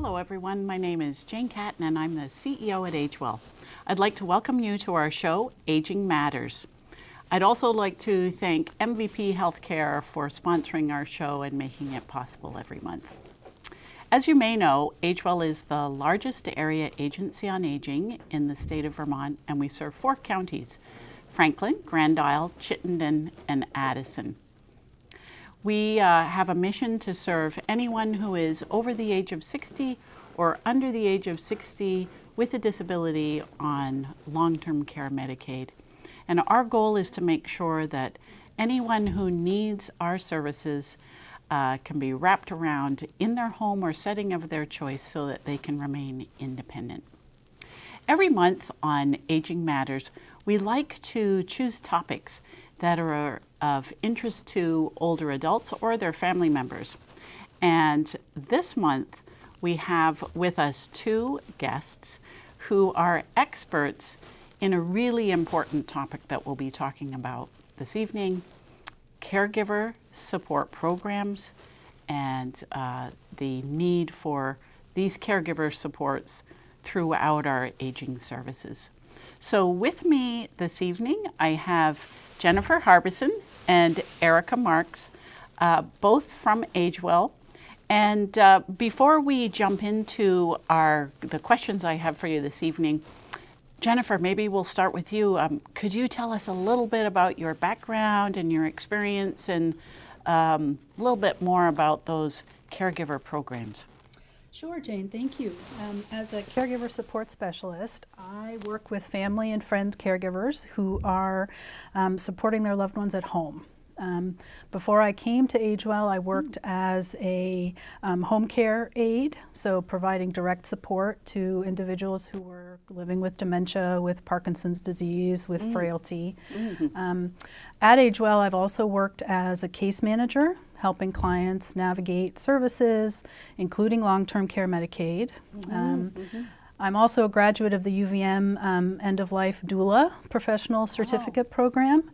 Hello everyone, my name is Jane Catton and I'm the CEO at AgeWell. I'd like to welcome you to our show, Aging Matters. I'd also like to thank MVP Healthcare for sponsoring our show and making it possible every month. As you may know, AgeWell is the largest area agency on aging in the state of Vermont, and we serve 4 counties: Franklin, Grand Isle, Chittenden, and Addison. We have a mission to serve anyone who is over the age of 60 or under the age of 60 with a disability on long-term care Medicaid. And our goal is to make sure that anyone who needs our services can be wrapped around in their home or setting of their choice so that they can remain independent. Every month on Aging Matters, we like to choose topics that are of interest to older adults or their family members. And this month, we have with us 2 guests who are experts in a really important topic that we'll be talking about this evening: caregiver support programs and the need for these caregiver supports throughout our aging services. So with me this evening, I have Jennifer Harbison and Erica Marks, both from AgeWell. And before we jump into the questions I have for you this evening, Jennifer, maybe we'll start with you. Could you tell us a little bit about your background and your experience and a little bit more about those caregiver programs? Sure, Jane, thank you. As a caregiver support specialist, I work with family and friend caregivers who are supporting their loved ones at home. Before I came to AgeWell, I worked as a home care aide, so providing direct support to individuals who were living with dementia, with Parkinson's disease, with frailty. At AgeWell, I've also worked as a case manager, helping clients navigate services, including long-term care Medicaid. I'm also a graduate of the UVM End-of-Life Doula Professional Certificate Program.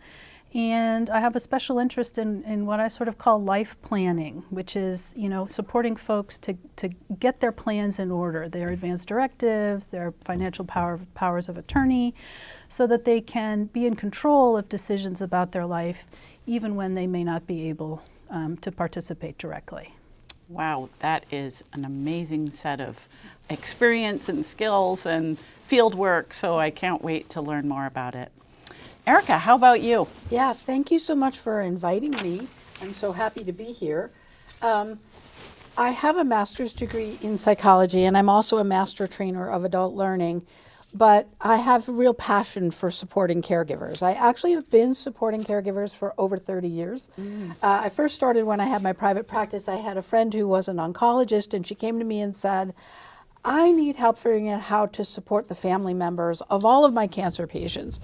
And I have a special interest in what I sort of call life planning, which is, supporting folks to get their plans in order, their advance directives, their financial powers of attorney, so that they can be in control of decisions about their life, even when they may not be able to participate directly. Wow, that is an amazing set of experience and skills and field work, so I can't wait to learn more about it. Erica, how about you? Yeah, thank you so much for inviting me. I'm so happy to be here. I have a master's degree in psychology, and I'm also a master trainer of adult learning, but I have a real passion for supporting caregivers. I actually have been supporting caregivers for over 30 years. I first started when I had my private practice. I had a friend who was an oncologist, and she came to me and said, I need help figuring out how to support the family members of all of my cancer patients.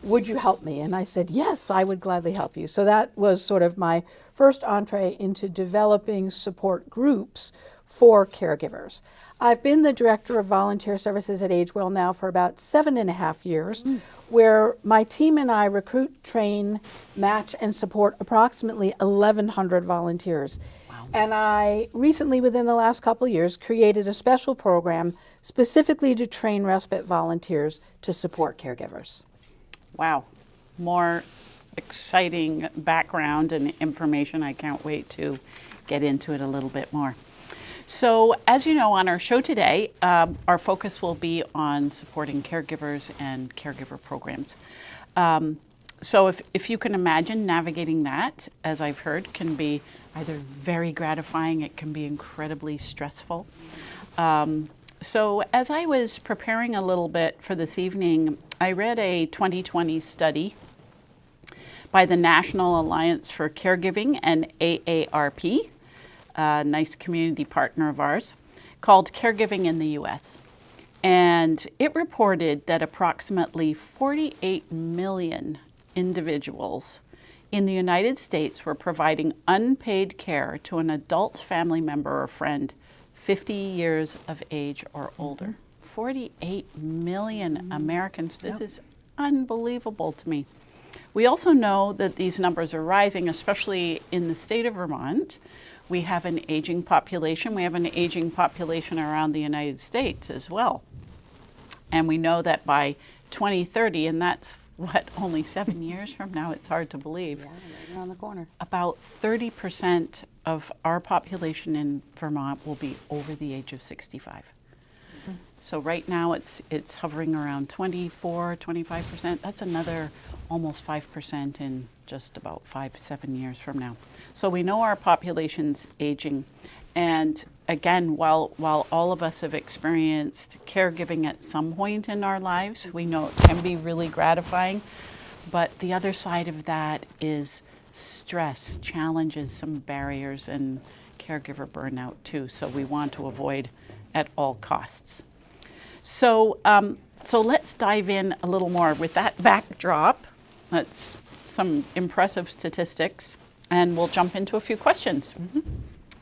Would you help me? And I said, yes, I would gladly help you. So that was sort of my first entree into developing support groups for caregivers. I've been the director of volunteer services at AgeWell now for about 7.5 years, where my team and I recruit, train, match, and support approximately 1,100 volunteers. And I recently, within the last couple of years, created a special program specifically to train respite volunteers to support caregivers. Wow, more exciting background and information. I can't wait to get into it a little bit more. So, as you know, on our show today, our focus will be on supporting caregivers and caregiver programs. So if you can imagine, navigating that, as I've heard, can be either very gratifying, it can be incredibly stressful. So as I was preparing a little bit for this evening, I read a 2020 study by the National Alliance for Caregiving and AARP, a nice community partner of ours, called Caregiving in the U.S. And it reported that approximately 48 million individuals in the United States were providing unpaid care to an adult family member or friend 50 years of age or older. 48 million Americans. This is unbelievable to me. We also know that these numbers are rising, especially in the state of Vermont. We have an aging population. We have an aging population around the United States as well. And we know that by 2030, and that's only 7 years from now, it's hard to believe. Yeah, right around the corner. About 30% of our population in Vermont will be over the age of 65. So right now it's hovering around 24, 25%. That's another almost 5% in just about 5-7 years from now. So we know our population's aging. And again, while all of us have experienced caregiving at some point in our lives, we know it can be really gratifying. But the other side of that is stress, challenges, some barriers, and caregiver burnout too. So we want to avoid at all costs. So let's dive in a little more with that backdrop. That's some impressive statistics, and we'll jump into a few questions.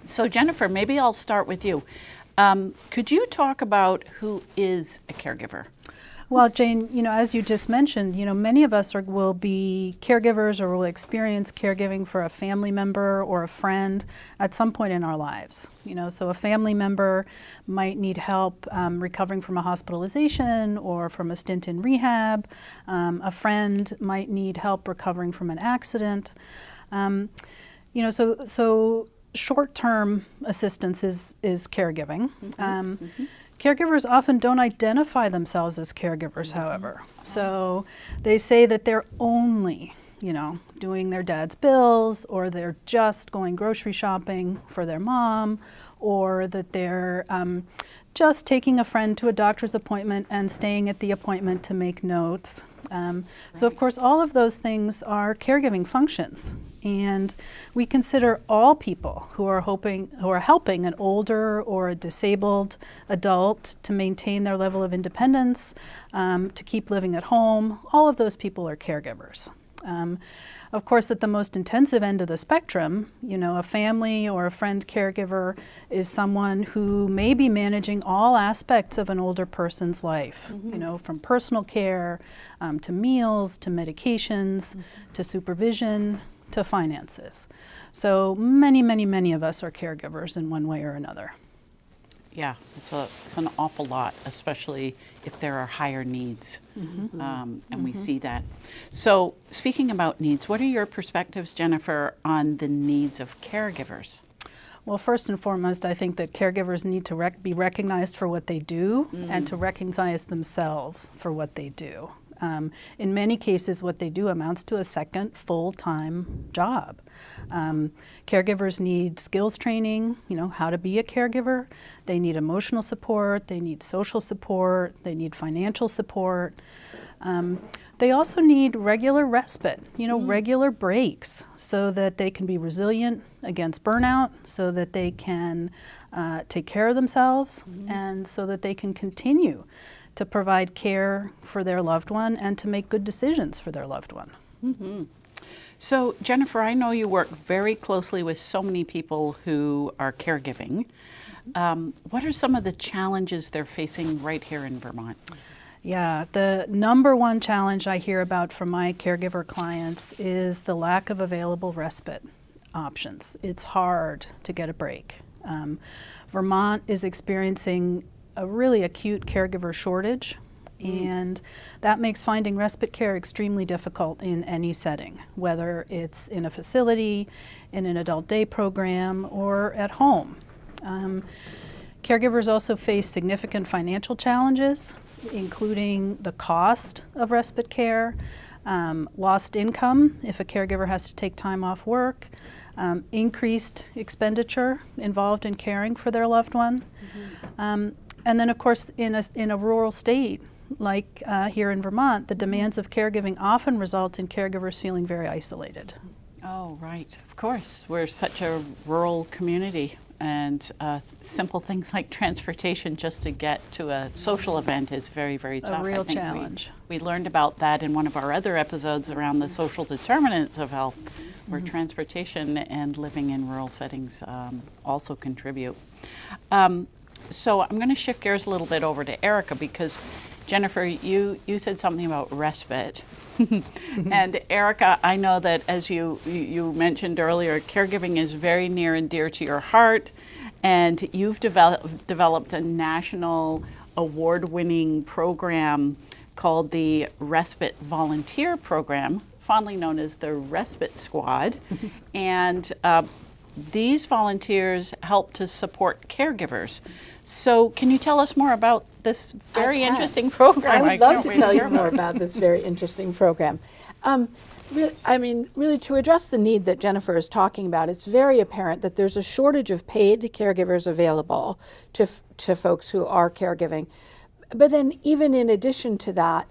So Jennifer, maybe I'll start with you. Could you talk about who is a caregiver? Well, Jane, as you just mentioned, many of us will be caregivers or will experience caregiving for a family member or a friend at some point in our lives. So a family member might need help recovering from a hospitalization or from a stint in rehab. A friend might need help recovering from an accident. So short-term assistance is caregiving. Caregivers often don't identify themselves as caregivers, however. So they say that they're only, doing their dad's bills, or they're just going grocery shopping for their mom, or that they're just taking a friend to a doctor's appointment and staying at the appointment to make notes. So of course, all of those things are caregiving functions. And we consider all people who are helping an older or a disabled adult to maintain their level of independence, to keep living at home. All of those people are caregivers. Of course, at the most intensive end of the spectrum, a family or a friend caregiver is someone who may be managing all aspects of an older person's life, from personal care to meals, to medications, to supervision, to finances. So many, many, many of us are caregivers in one way or another. Yeah, it's an awful lot, especially if there are higher needs, and we see that. So speaking about needs, what are your perspectives, Jennifer, on the needs of caregivers? Well, first and foremost, I think that caregivers need to be recognized for what they do and to recognize themselves for what they do. In many cases, what they do amounts to a second full-time job. Caregivers need skills training, how to be a caregiver. They need emotional support, they need social support, they need financial support. They also need regular respite, regular breaks, so that they can be resilient against burnout, so that they can take care of themselves, and so that they can continue to provide care for their loved one and to make good decisions for their loved one. So Jennifer, I know you work very closely with so many people who are caregiving. What are some of the challenges they're facing right here in Vermont? Yeah, the number one challenge I hear about from my caregiver clients is the lack of available respite options. It's hard to get a break. Vermont is experiencing a really acute caregiver shortage, and that makes finding respite care extremely difficult in any setting, whether it's in a facility, in an adult day program, or at home. Caregivers also face significant financial challenges, including the cost of respite care, lost income if a caregiver has to take time off work, increased expenditure involved in caring for their loved one. And then, of course, in a rural state like here in Vermont, the demands of caregiving often result in caregivers feeling very isolated. Oh, right. Of course. We're such a rural community, and simple things like transportation just to get to a social event is very, very tough. A real I think challenge. We learned about that in one of our other episodes around the social determinants of health, where transportation and living in rural settings also contribute. So I'm going to shift gears a little bit over to Erica, because Jennifer, you said something about respite. And Erica, I know that as you mentioned earlier, caregiving is very near and dear to your heart, and you've developed a national award-winning program called the Respite Volunteer Program, fondly known as the Respite Squad. And these volunteers help to support caregivers. So can you tell us more about this very interesting program? I would love can't to wait tell you hear more about it. about this very interesting program. Really to address the need that Jennifer is talking about, it's very apparent that there's a shortage of paid caregivers available to folks who are caregiving. But then even in addition to that,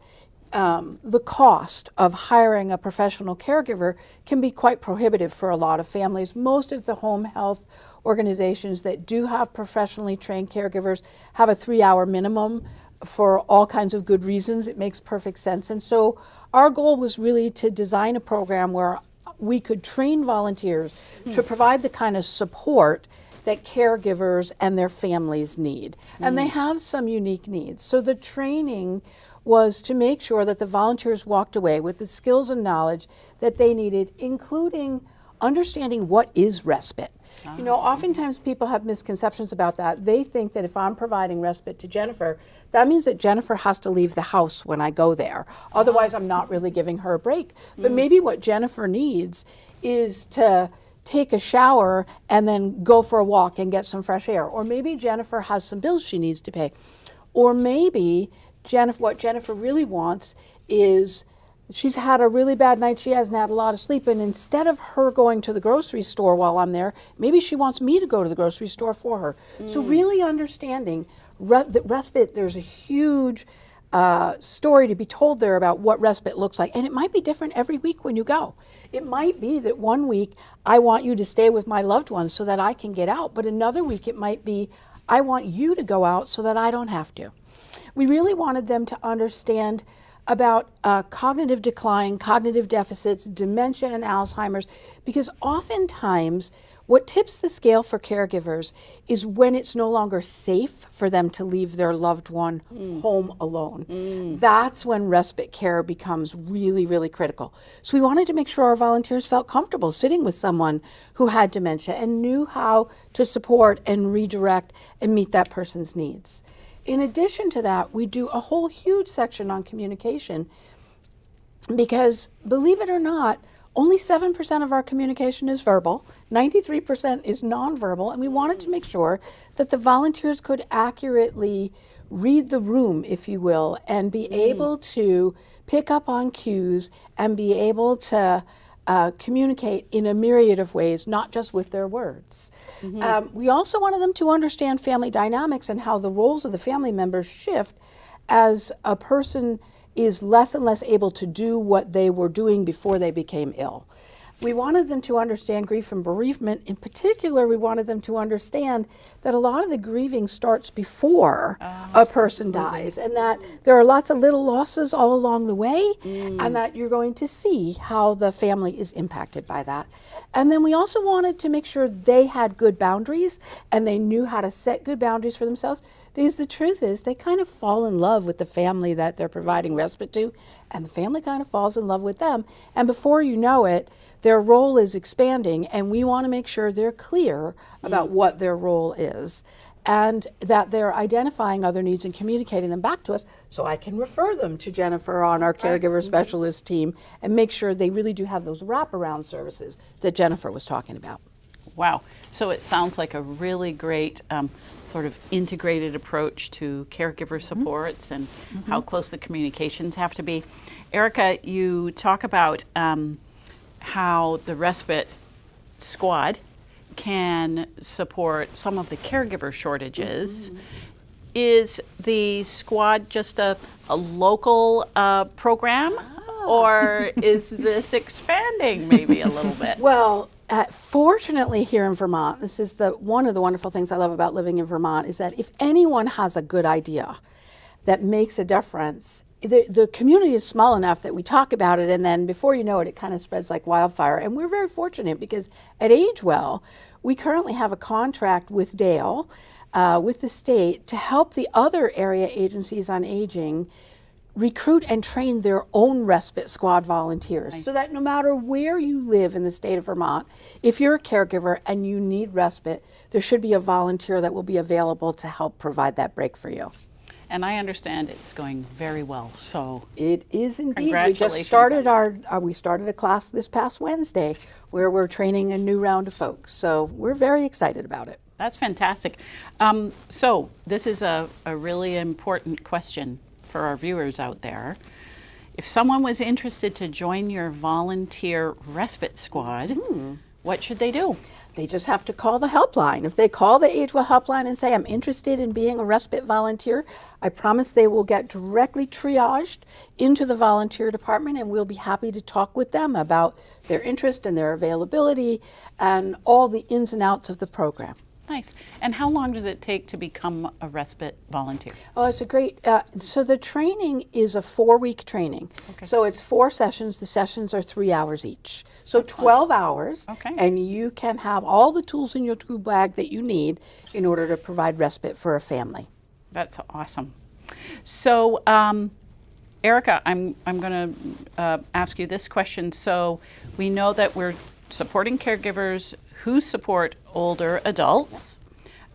the cost of hiring a professional caregiver can be quite prohibitive for a lot of families. Most of the home health organizations that do have professionally trained caregivers have a 3-hour minimum for all kinds of good reasons. It makes perfect sense. And so our goal was really to design a program where we could train volunteers to provide the kind of support that caregivers and their families need. And they have some unique needs. So the training was to make sure that the volunteers walked away with the skills and knowledge that they needed, including understanding what is respite. You know, oftentimes people have misconceptions about that. They think that if I'm providing respite to Jennifer, that means that Jennifer has to leave the house when I go there. Otherwise, I'm not really giving her a break. But maybe what Jennifer needs is to take a shower and then go for a walk and get some fresh air. Or maybe Jennifer has some bills she needs to pay. Or maybe what Jennifer really wants is she's had a really bad night, she hasn't had a lot of sleep, and instead of her going to the grocery store while I'm there, maybe she wants me to go to the grocery store for her. So really understanding that respite, there's a huge story to be told there about what respite looks like. And it might be different every week when you go. It might be that one week I want you to stay with my loved ones so that I can get out, but another week it might be I want you to go out so that I don't have to. We really wanted them to understand about cognitive decline, cognitive deficits, dementia, and Alzheimer's, because oftentimes what tips the scale for caregivers is when it's no longer safe for them to leave their loved one home alone. That's when respite care becomes really, really critical. So we wanted to make sure our volunteers felt comfortable sitting with someone who had dementia and knew how to support and redirect and meet that person's needs. In addition to that, we do a whole huge section on communication because, believe it or not, only 7% of our communication is verbal, 93% is nonverbal, and we wanted to make sure that the volunteers could accurately read the room, if you will, and be able to pick up on cues and be able to communicate in a myriad of ways, not just with their words. We also wanted them to understand family dynamics and how the roles of the family members shift as a person is less and less able to do what they were doing before they became ill. We wanted them to understand grief and bereavement. In particular, we wanted them to understand that a lot of the grieving starts before a person dies, and that there are lots of little losses all along the way, and that you're going to see how the family is impacted by that. And then we also wanted to make sure they had good boundaries and they knew how to set good boundaries for themselves, because the truth is they kind of fall in love with the family that they're providing respite to, and the family kind of falls in love with them. And before you know it, their role is expanding, and we want to make sure they're clear about what their role is and that they're identifying other needs and communicating them back to us so I can refer them to Jennifer on our caregiver specialist team and make sure they really do have those wraparound services that Jennifer was talking about. Wow. So it sounds like a really great sort of integrated approach to caregiver supports and how close the communications have to be. Erica, you talk about how the respite squad can support some of the caregiver shortages. Is the squad just a local program, or is this expanding maybe a little bit? Well, fortunately here in Vermont, this is one of the wonderful things I love about living in Vermont, is that if anyone has a good idea that makes a difference, the community is small enough that we talk about it, and then before you know it, it kind of spreads like wildfire. And we're very fortunate because at Agewell, we currently have a contract with Dale with the state to help the other area agencies on aging recruit and train their own respite squad volunteers so that no matter where you live in the state of Vermont, if you're a caregiver and you need respite, there should be a volunteer that will be available to help provide that break for you. And I understand it's going very well, so It is indeed. We congratulations just started on we started a class this past Wednesday where we're training a new round of folks. So we're very excited about it. that's fantastic. So this is a really important question for our viewers out there. If someone was interested to join your volunteer respite squad, what should they do? They just have to call the helpline. If they call the Age Well helpline and say, I'm interested in being a respite volunteer, I promise they will get directly triaged into the volunteer department, and we'll be happy to talk with them about their interest and their availability and all the ins and outs of the program. Nice. And how long does it take to become a respite volunteer? Oh, it's a great, so the training is a 4-week training. Okay. So it's 4 sessions. The sessions are 3 hours each. So 12 hours. Okay. And you can have all the tools in your tool bag that you need in order to provide respite for a family. That's awesome. So, Erica, I'm going to ask you this question. So we know that we're supporting caregivers who support older adults.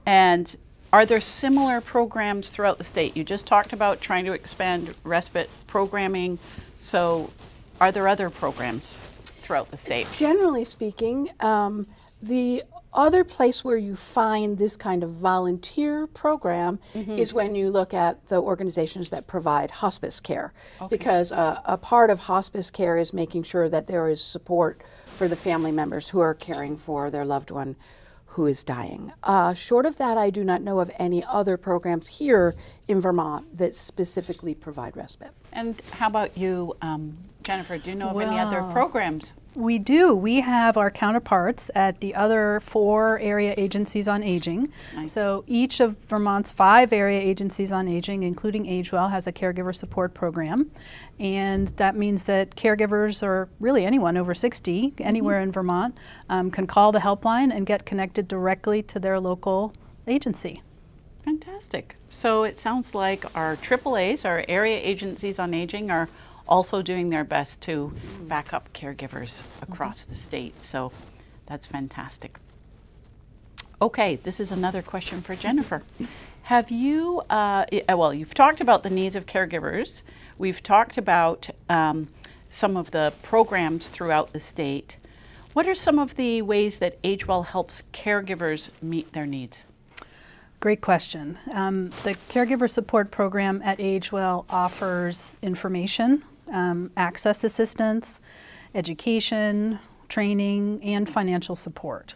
And are there similar programs throughout the state? You just talked about trying to expand respite programming. So are there other programs throughout the state? Generally speaking, the other place where you find this kind of volunteer program is when you look at the organizations that provide hospice care. Because a part of hospice care is making sure that there is support for the family members who are caring for their loved one who is dying. Short of that, I do not know of any other programs here in Vermont that specifically provide respite. And how about you, Jennifer? Do you know of any other Well, programs? We do. We have our counterparts at the other 4 area agencies on aging. Nice. So each of Vermont's 5 area agencies on aging, including AgeWell, has a caregiver support program. And that means that caregivers, or really anyone over 60, anywhere in Vermont, can call the helpline and get connected directly to their local agency. Fantastic. So it sounds like our AAAs, our area agencies on aging, are also doing their best to back up caregivers across the state. So that's fantastic. Okay, this is another question for Jennifer. Have you, well, you've talked about the needs of caregivers. We've talked about some of the programs throughout the state. What are some of the ways that AgeWell helps caregivers meet their needs? Great question. The Caregiver Support Program at AgeWell offers information, access assistance, education, training, and financial support.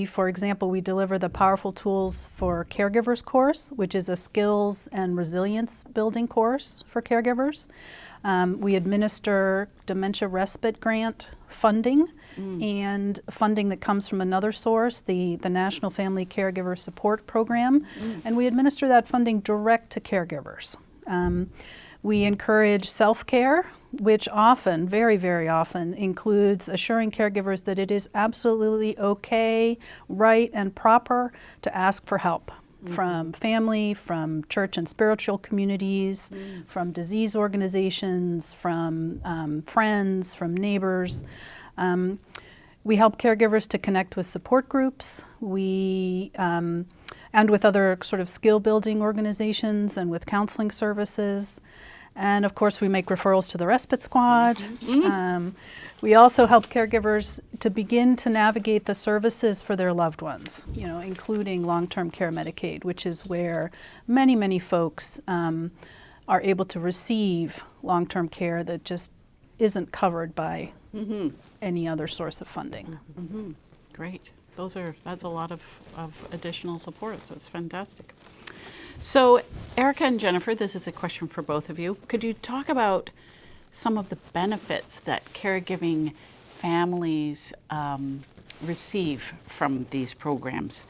For example, we deliver the Powerful Tools for Caregivers course, which is a skills and resilience building course for caregivers. We administer dementia respite grant funding and funding that comes from another source, the National Family Caregiver Support Program, and we administer that funding direct to caregivers. We encourage self-care, which often, very, very often, includes assuring caregivers that it is absolutely okay, right, and proper to ask for help from family, from church and spiritual communities, from disease organizations, from friends, from neighbors. We help caregivers to connect with support groups. And with other sort of skill building organizations and with counseling services. And of course, we make referrals to the respite squad. We also help caregivers to begin to navigate the services for their loved ones, including long-term care Medicaid, which is where many, many folks are able to receive long-term care that just isn't covered by any other source of funding. Great. That's a lot of additional support, so it's fantastic. So Erica and Jennifer, this is a question for both of you. Could you talk about some of the benefits that caregiving families receive from these programs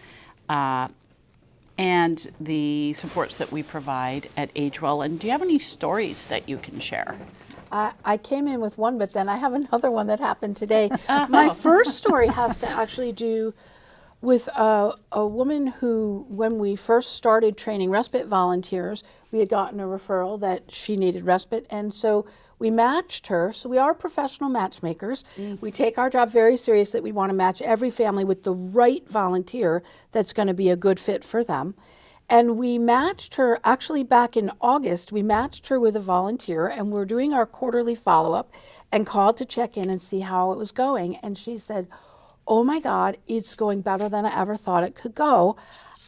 and the supports that we provide at AgeWell? And do you have any stories that you can share? I came in with one, but then I have another one that happened today. My first story has to actually do with a woman who, when we first started training respite volunteers, we had gotten a referral that she needed respite, and so we matched her. So we are professional matchmakers. We take our job very seriously. We want to match every family with the right volunteer that's going to be a good fit for them. And we matched her, actually back in August, we matched her with a volunteer, and we're doing our quarterly follow-up and called to check in and see how it was going. And she said, oh my God, it's going better than I ever thought it could go.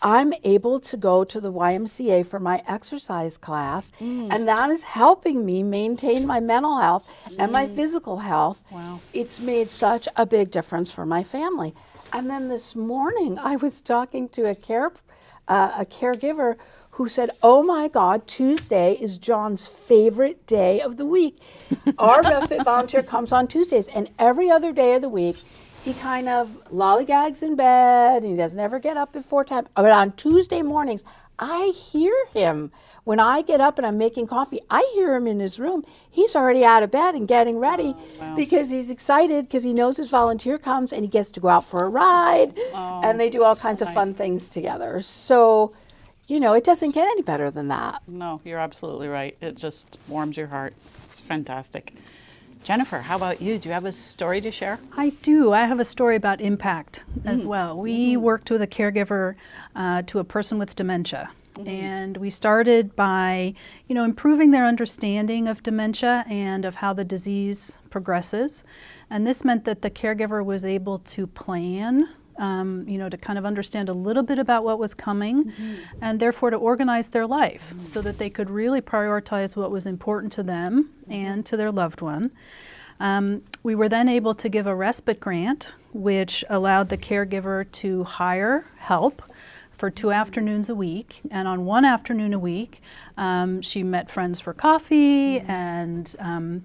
I'm able to go to the YMCA for my exercise class, and that is helping me maintain my mental health and my physical health. Wow. It's made such a big difference for my family. And then this morning, I was talking to a caregiver who said, oh my God, Tuesday is John's favorite day of the week. Our respite volunteer comes on Tuesdays, and every other day of the week, he kind of lollygags in bed, and he doesn't ever get up before time. But on Tuesday mornings, I hear him. When I get up and I'm making coffee, I hear him in his room. He's already out of bed and getting ready because he's excited because he knows his volunteer comes and he gets to go out for a ride, and they do all kinds of fun things together. So, you know, it doesn't get any better than that. No, you're absolutely right. It just warms your heart. It's fantastic. Jennifer, how about you? Do you have a story to share? I do. I have a story about impact as well. We worked with a caregiver to a person with dementia. And we started by, improving their understanding of dementia and of how the disease progresses. And this meant that the caregiver was able to plan, to kind of understand a little bit about what was coming, and therefore to organize their life so that they could really prioritize what was important to them and to their loved one. We were then able to give a respite grant, which allowed the caregiver to hire help for 2 afternoons a week. And on 1 afternoon a week, she met friends for coffee and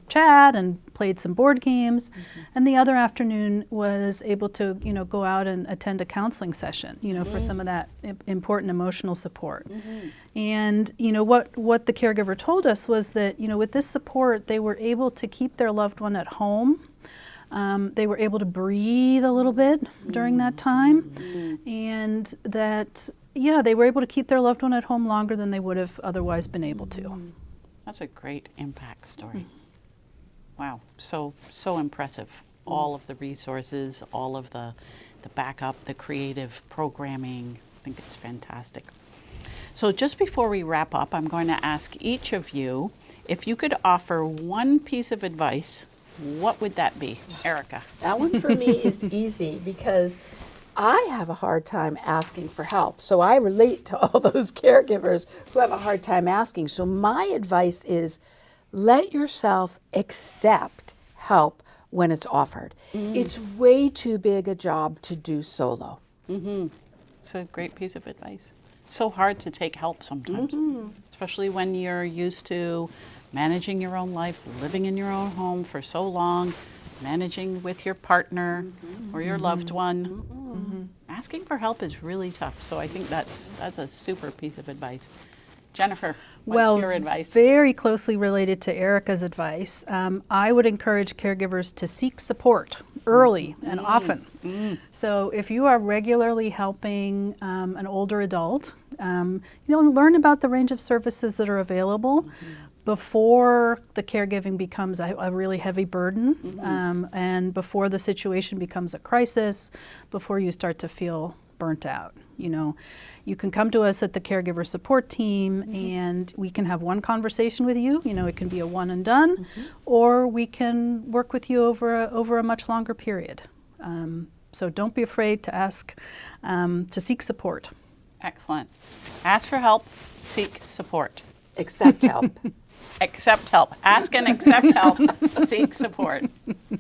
chat and played some board games. And the other afternoon was able to, go out and attend a counseling session, for some of that important emotional support. And, what the caregiver told us was that, with this support, they were able to keep their loved one at home. They were able to breathe a little bit during that time, and that, they were able to keep their loved one at home longer than they would have otherwise been able to. That's a great impact story. Wow, so impressive. All of the resources, all of the backup, the creative programming. I think it's fantastic. So just before we wrap up, I'm going to ask each of you if you could offer one piece of advice. What would that be, Erica? That one for me is easy because I have a hard time asking for help. So I relate to all those caregivers who have a hard time asking. So my advice is let yourself accept help when it's offered. It's way too big a job to do solo. It's a great piece of advice. It's so hard to take help sometimes, especially when you're used to managing your own life, living in your own home for so long, managing with your partner or your loved one. Asking for help is really tough. So I think that's a super piece of advice. Jennifer, what's your advice? Very closely related to Erica's advice, I would encourage caregivers to seek support early and often. So if you are regularly helping an older adult, learn about the range of services that are available before the caregiving becomes a really heavy burden, and before the situation becomes a crisis, before you start to feel burnt out. You can come to us at the caregiver support team and we can have one conversation with you. It can be a one and done, or we can work with you over a much longer period. So don't be afraid to ask, to seek support. Excellent. Ask for help, seek support. Accept help. Accept help. Ask and accept help, seek support.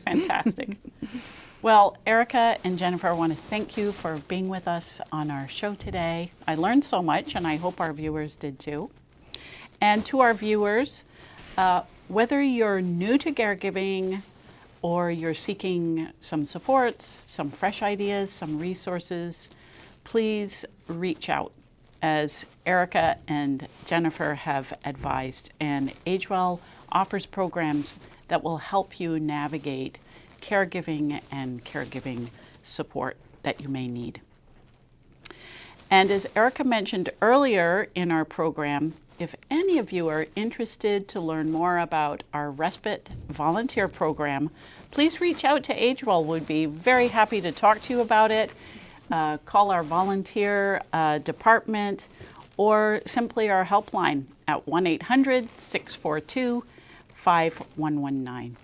Fantastic. Well, Erica and Jennifer, I want to thank you for being with us on our show today. I learned so much, and I hope our viewers did too. And to our viewers, whether you're new to caregiving or you're seeking some supports, some fresh ideas, some resources, please reach out, as Erica and Jennifer have advised. And AgeWell offers programs that will help you navigate caregiving and caregiving support that you may need. And as Erica mentioned earlier in our program, if any of you are interested to learn more about our respite volunteer program, please reach out to AgeWell. We'd be very happy to talk to you about it. Call our volunteer department or simply our helpline at 1-800-642-5119.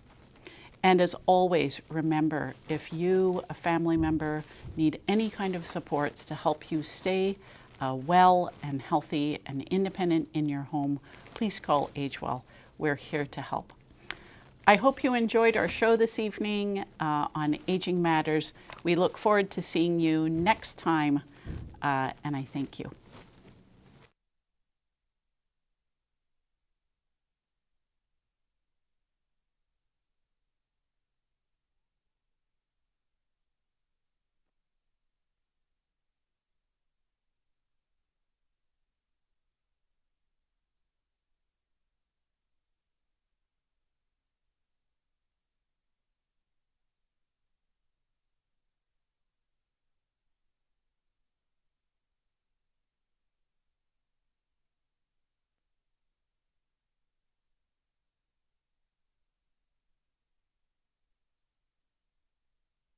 And as always, remember, if you, a family member, need any kind of supports to help you stay well and healthy and independent in your home, please call AgeWell. We're here to help. I hope you enjoyed our show this evening on Aging Matters. We look forward to seeing you next time, and I thank you.